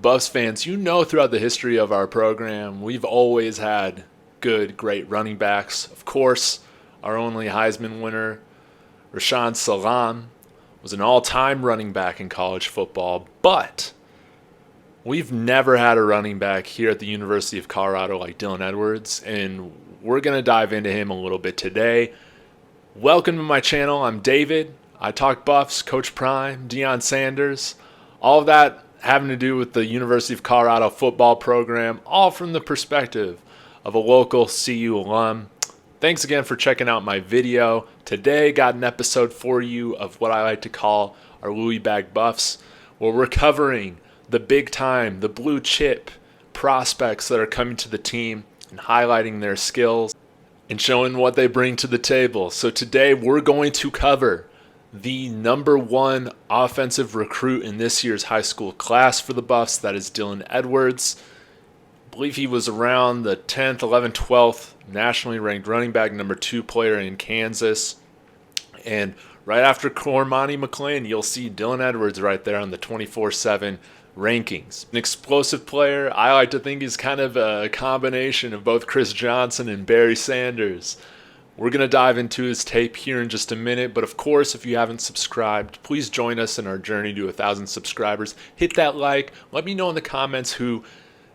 Buffs fans, you know throughout the history of our program, we've always had good, great running backs. Of course, our only Heisman winner, Rashaan Salam, was an all-time running back in college football, but we've never had a running back here at the University of Colorado like Dylan Edwards, and we're going to dive into him a little bit today. Welcome to my channel. I'm David. I talk Buffs, Coach Prime, Deion Sanders, all of that having to do with the University of Colorado football program, all from the perspective of a local CU alum. Thanks again for checking out my video. Today, got an episode for you of what I like to call our Louis Bag Buffs, where we're covering the big time, the blue chip prospects that are coming to the team and highlighting their skills and showing what they bring to the table. So today, we're going to cover the number one offensive recruit in this year's high school class for the Buffs. That is Dylan Edwards. I believe he was around the 10th, 11th, 12th nationally ranked running back, number 2 player in Kansas. And right after Cormani McClain, you'll see Dylan Edwards right there on the 24/7 rankings. An explosive player. I like to think he's kind of a combination of both Chris Johnson and Barry Sanders. We're going to dive into his tape here in just a minute, but of course, if you haven't subscribed, please join us in our journey to 1,000 subscribers. Hit that like. Let me know in the comments who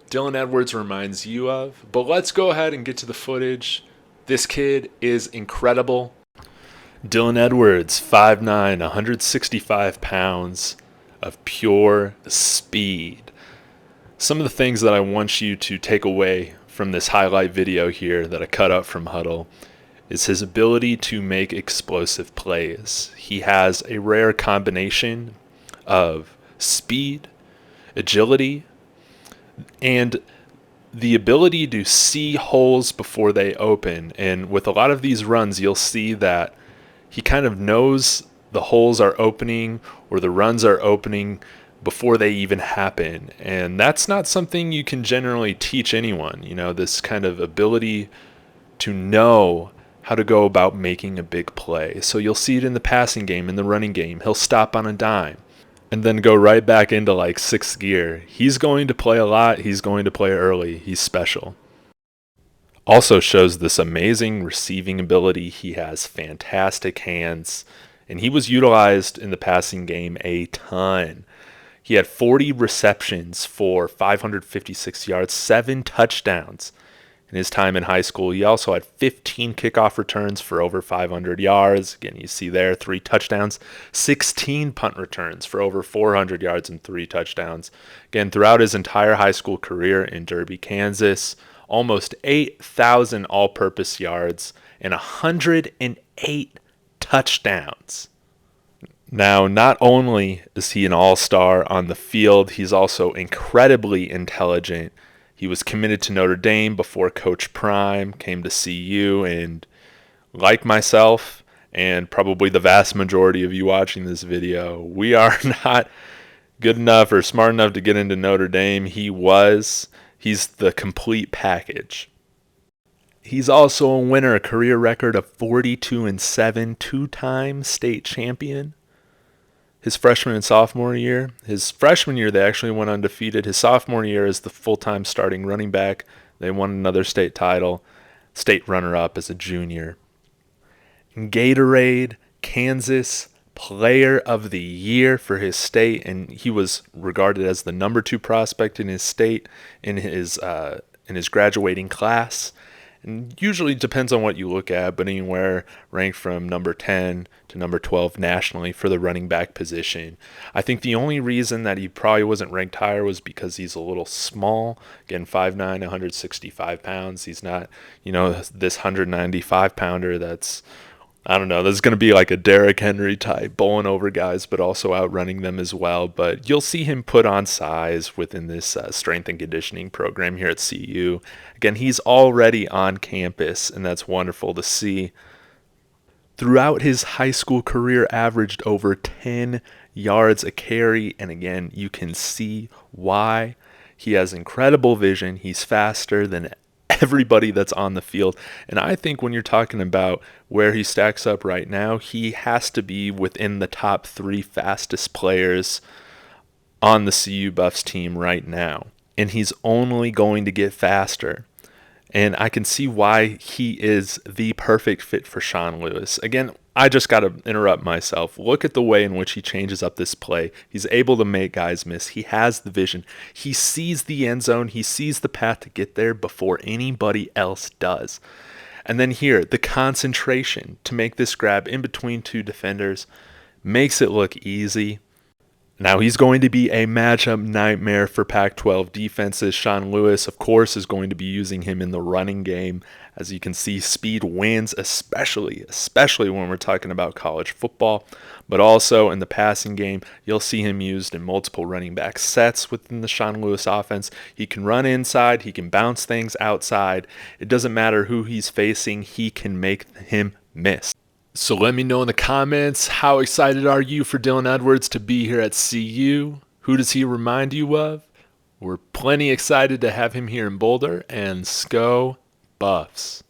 Dylan Edwards reminds you of. But let's go ahead and get to the footage. This kid is incredible. Dylan Edwards, 5'9", 165 pounds of pure speed. Some of the things that I want you to take away from this highlight video here that I cut up from Huddle is his ability to make explosive plays. He has a rare combination of speed, agility, and the ability to see holes before they open. And with a lot of these runs, you'll see that he kind of knows the holes are opening or the runs are opening before they even happen. And that's not something you can generally teach anyone, this kind of ability to know how to go about making a big play. So you'll see it in the passing game, in the running game. He'll stop on a dime and then go right back into like 6th gear. He's going to play a lot. He's going to play early. He's special. Also shows this amazing receiving ability. He has fantastic hands, and he was utilized in the passing game a ton. He had 40 receptions for 556 yards, 7 touchdowns. In his time in high school, he also had 15 kickoff returns for over 500 yards. Again, you see there 3 touchdowns, 16 punt returns for over 400 yards and 3 touchdowns. Again, throughout his entire high school career in Derby, Kansas, almost 8,000 all-purpose yards and 108 touchdowns. Now, not only is he an all-star on the field, he's also incredibly intelligent. He was committed to Notre Dame before Coach Prime came to CU, and like myself, and probably the vast majority of you watching this video, we are not good enough or smart enough to get into Notre Dame. He's the complete package. He's also a winner, a career record of 42-7, 2-time state champion. His freshman and sophomore year. His freshman year, they actually went undefeated. His sophomore year as the full-time starting running back, they won another state title, state runner-up as a junior. Gatorade, Kansas Player of the Year for his state, and he was regarded as the number 2 prospect in his state in his graduating class. And usually depends on what you look at, but anywhere ranked from number 10 to number 12 nationally for the running back position. I think the only reason that he probably wasn't ranked higher was because he's a little small. Again, 5'9", 165 pounds. He's not, this 195-pounder that's, that's going to be like a Derrick Henry type, bowling over guys, but also outrunning them as well. But you'll see him put on size within this strength and conditioning program here at CU. Again, he's already on campus, and that's wonderful to see. Throughout his high school career, averaged over 10 yards a carry, and again, you can see why. He has incredible vision. He's faster than everybody that's on the field. And I think when you're talking about where he stacks up right now, he has to be within the top 3 fastest players on the CU Buffs team right now, and he's only going to get faster. And I can see why he is the perfect fit for Sean Lewis. Again, I just got to interrupt myself. Look at the way in which he changes up this play. He's able to make guys miss. He has the vision. He sees the end zone. He sees the path to get there before anybody else does. And then here, the concentration to make this grab in between two defenders makes it look easy. Now, he's going to be a matchup nightmare for Pac-12 defenses. Sean Lewis, of course, is going to be using him in the running game. As you can see, speed wins, especially when we're talking about college football. But also in the passing game, you'll see him used in multiple running back sets within the Sean Lewis offense. He can run inside. He can bounce things outside. It doesn't matter who he's facing. He can make him miss. So let me know in the comments, how excited are you for Dylan Edwards to be here at CU? Who does he remind you of? We're plenty excited to have him here in Boulder, and Sco Buffs.